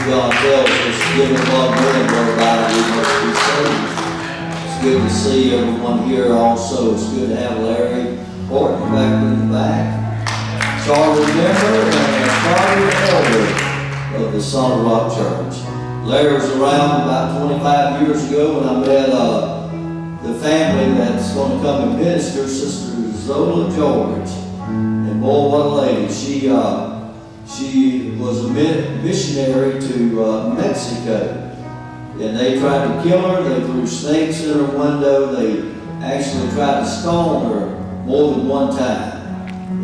John tells us to give him love knowing whereby we must be saved. It's good to see everyone here also. It's good to have Larry Horton back in the back. Charlie member and Charlie elder of the Solid Rock Church. Larry was around about 25 years ago when I met the family that's going to come and minister, Sister Zola George. And boy, what a lady. She was a missionary to Mexico. And they tried to kill her. They threw snakes in her window. They actually tried to stone her more than one time.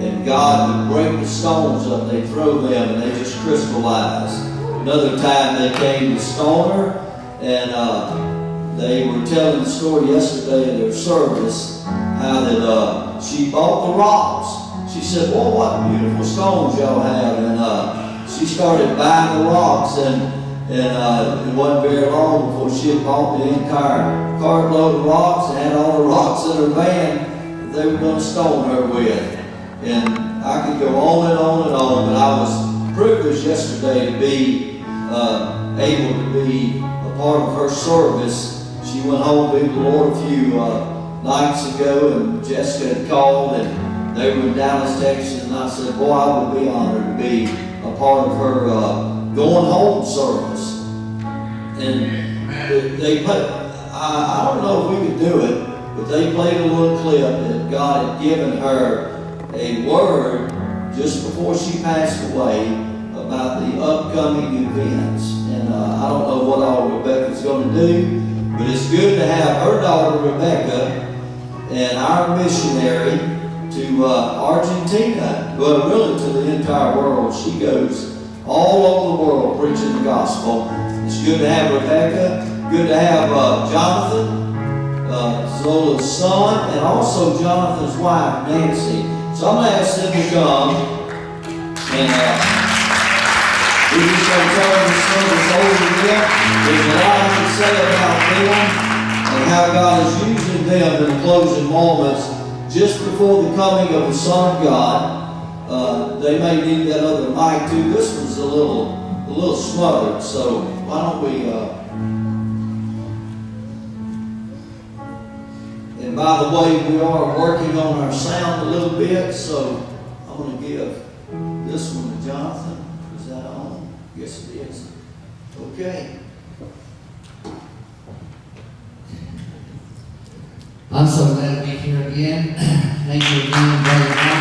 And God would break the stones up. They throw them and they just crystallize. Another time they came to stone her, and they were telling the story yesterday in their service how that she bought the rocks. She said, "Boy, what beautiful stones y'all have." And she started buying the rocks, and it wasn't very long before she had bought the entire cartload of rocks and had all the rocks in her van that they were going to stone her with. And I could go on and on and on, but I was privileged yesterday to be able to be a part of her service. She went home to be with the Lord a few nights ago, and Jessica had called, and they were in Dallas, Texas, and I said, boy, I would be honored to be a part of her going home service. And they put, I don't know if we could do it, but they played a little clip that God had given her a word just before she passed away about the upcoming events. And I don't know what all Rebecca's going to do, but it's good to have her daughter Rebecca and our missionary to Argentina, but really to the entire world. She goes all over the world preaching the gospel. It's good to have Rebecca, good to have Jonathan, Zola's son, and also Jonathan's wife, Nancy. So I'm going to ask them to come, and we're just going to turn the service over to them. There's a lot I can say about them and how God is using them in the closing moments just before the coming of the Son of God. They may need that other mic too. This one's a little smothered, so why don't we... And by the way, we are working on our sound a little bit, so I'm going to give this one to Jonathan. Is that on? Yes, it is. Okay. I'm so glad to be here again. Thank you again, Brother John.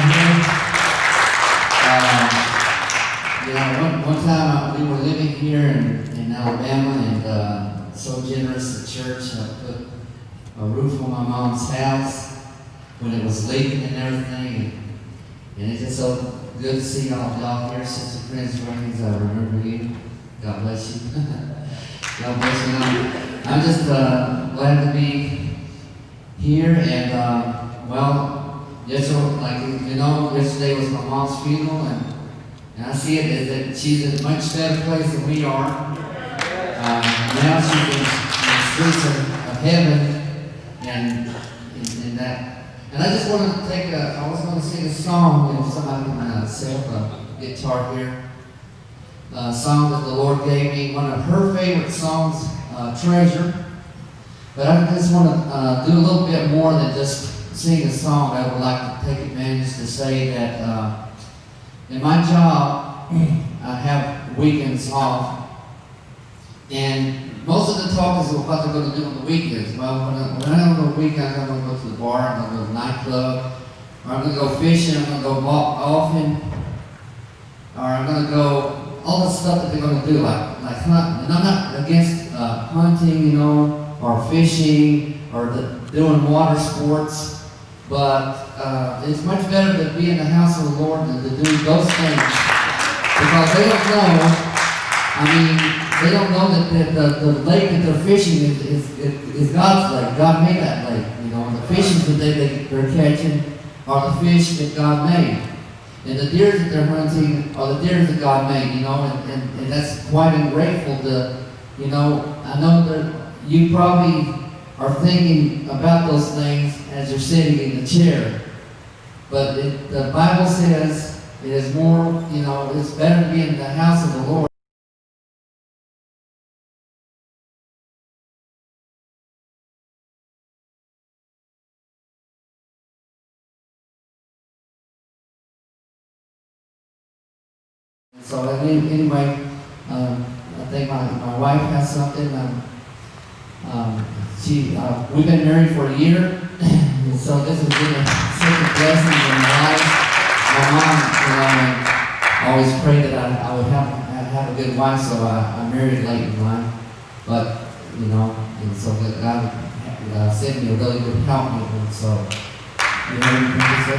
One time we were living here in Alabama, and so generous the church put a roof on my mom's house when it was leaking and everything, and it's just so good to see y'all here. Sister Friends Rains, I remember you. God bless you. God bless you. I'm just glad to be here, and yesterday was my mom's funeral, and I see it as that she's in a much better place than we are. Now she's in the streets of heaven. And that, and I just want to I was going to sing a song, if somebody can set up a guitar here. A song that the Lord gave me, one of her favorite songs, Treasure. But I just want to do a little bit more than just sing a song. I would like to take advantage to say that in my job, I have weekends off, and most of the talk is what they're going to do on the weekends. Well, when I'm on the weekends, I'm going to go to the bar, I'm going to go to the nightclub, or I'm going to go fishing, I'm going to go golfing, or I'm going to go, all the stuff that they're going to do, like hunting. And I'm not against hunting, or fishing, or doing water sports, but it's much better to be in the house of the Lord than to do those things, because they don't know. They don't know that the lake that they're fishing is God's lake. God made that lake, and the fishes that they're catching are the fish that God made. And the deer that they're hunting are the deer that God made, and that's quite ungrateful to, I know that you probably are thinking about those things as you're sitting in the chair. But the Bible says it is more, it's better to be in the house of the Lord So anyway, I think my wife has something. We've been married for a year, and so this has been such a blessing in my life. My mom, always prayed that I would have a good wife, so I married late in life. But and so that God sent me a really good helpmate, and so you have anything to say?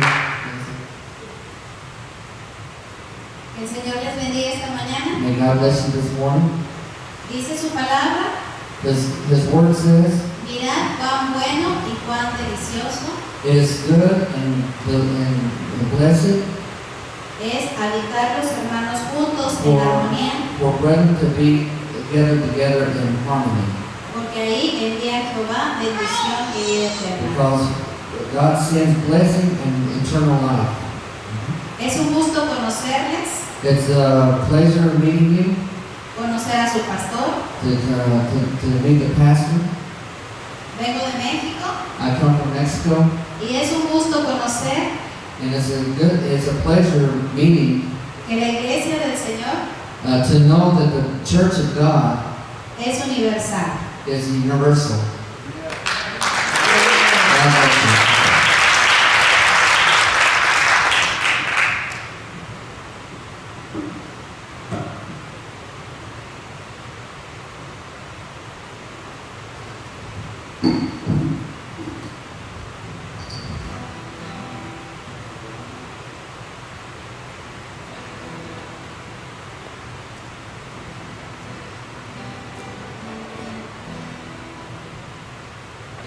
Que el Señor les bendiga esta mañana. May God bless you this morning. Dice su palabra, His word says, mirad cuán bueno y cuán delicioso it is good and blessed es habitar los hermanos juntos en armonía, for brethren to be together in harmony. porque ahí envía Jehová bendición y vida eterna. Because God sends blessing and eternal life. Es un gusto conocerles, It's a pleasure meeting you, conocer a su pastor. to meet the pastor. Vengo de México I come from Mexico, y es un gusto conocer and it's a pleasure meeting que la iglesia del Señor to know that the Church of God es universal. is universal. God bless you.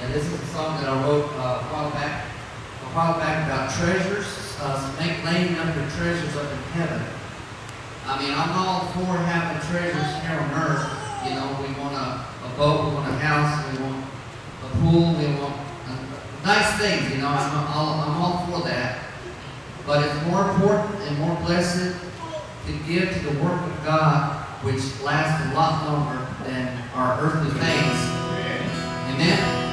Yeah, this is a song that I wrote a while back about treasures, laying up your treasures up in heaven. I mean, I'm all for having treasures here on earth. We want a boat, we want a house, we want a pool, we want nice things. I'm all for that. But it's more important and more blessed to give to the work of God, which lasts a lot longer than our earthly things. Amen.